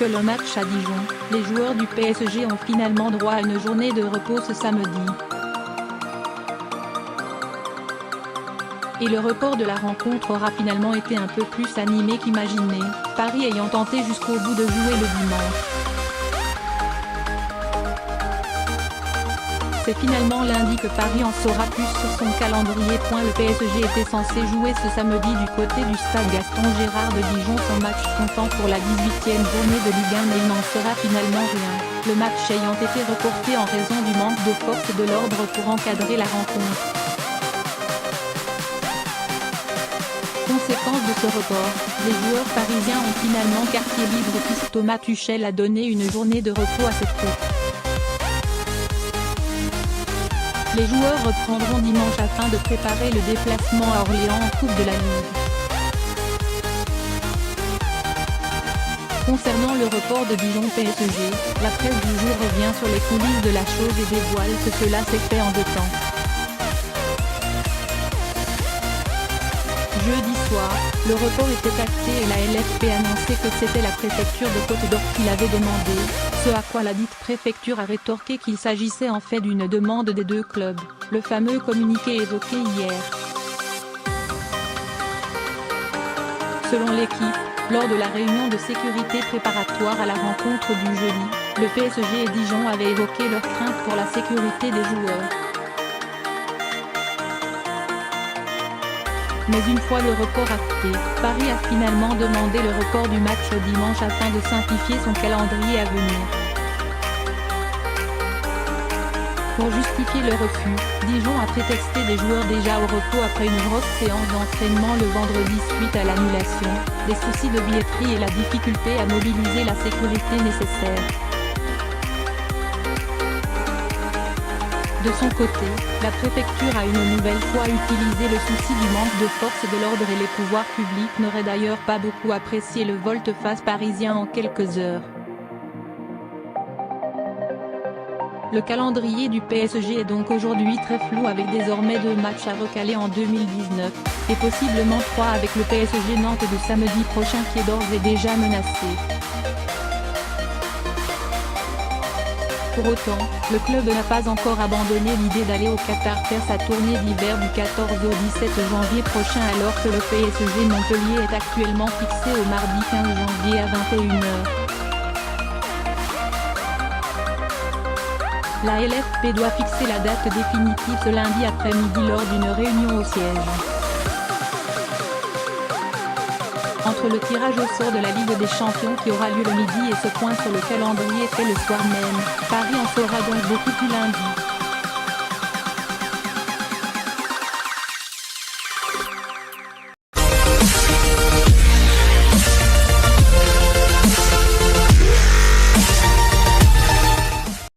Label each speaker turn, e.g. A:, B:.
A: le match à Dijon, les joueurs du PSG ont finalement droit à une journée de repos ce samedi. Et le report de la rencontre aura finalement été un peu plus animé qu'imaginé, Paris ayant tenté jusqu'au bout de jouer le dimanche. C'est finalement lundi que Paris en saura plus sur son calendrier. Le PSG était censé jouer ce samedi du côté du stade Gaston Gérard de Dijon son match comptant pour la 18e journée de Ligue 1, mais il n'en sera finalement rien, le match ayant été reporté en raison du manque de force de l'ordre pour encadrer la rencontre. Conséquence de ce report, les joueurs parisiens ont finalement quartier libre puisque Thomas Tuchel a donné une journée de repos à cette troupe. Les joueurs reprendront dimanche afin de préparer le déplacement à Orléans en Coupe de la Ligue. Concernant le report de Dijon PSG, la presse du jour revient sur les coulisses de la chose et dévoile que cela s'est fait en 2 temps. Jeudi soir, le report était acté et la LFP annonçait que c'était la préfecture de Côte d'Or qui l'avait demandé, ce à quoi la dite préfecture a rétorqué qu'il s'agissait en fait d'une demande des 2 clubs, le fameux communiqué évoqué hier. Selon l'équipe, lors de la réunion de sécurité préparatoire à la rencontre du jeudi, le PSG et Dijon avaient évoqué leurs craintes pour la sécurité des joueurs. Mais une fois le report acté, Paris a finalement demandé le report du match au dimanche afin de simplifier son calendrier à venir. Pour justifier le refus, Dijon a prétexté des joueurs déjà au repos après une grosse séance d'entraînement le vendredi suite à l'annulation, des soucis de billetterie et la difficulté à mobiliser la sécurité nécessaire. De son côté, la préfecture a une nouvelle fois utilisé le souci du manque de force de l'ordre et les pouvoirs publics n'auraient d'ailleurs pas beaucoup apprécié le volte-face parisien en quelques heures. Le calendrier du PSG est donc aujourd'hui très flou avec désormais 2 matchs à recaler en 2019, et possiblement 3 avec le PSG Nantes de samedi prochain qui est d'ores et déjà menacé. Pour autant, le club n'a pas encore abandonné l'idée d'aller au Qatar faire sa tournée d'hiver du 14 au 17 janvier prochain alors que le PSG Montpellier est actuellement fixé au mardi 15 janvier à 21 h. La LFP doit fixer la date définitive ce lundi après-midi lors d'une réunion au siège. Entre le tirage au sort de la Ligue des Champions qui aura lieu le midi et ce point sur le calendrier fait le soir même, Paris en saura donc beaucoup plus lundi.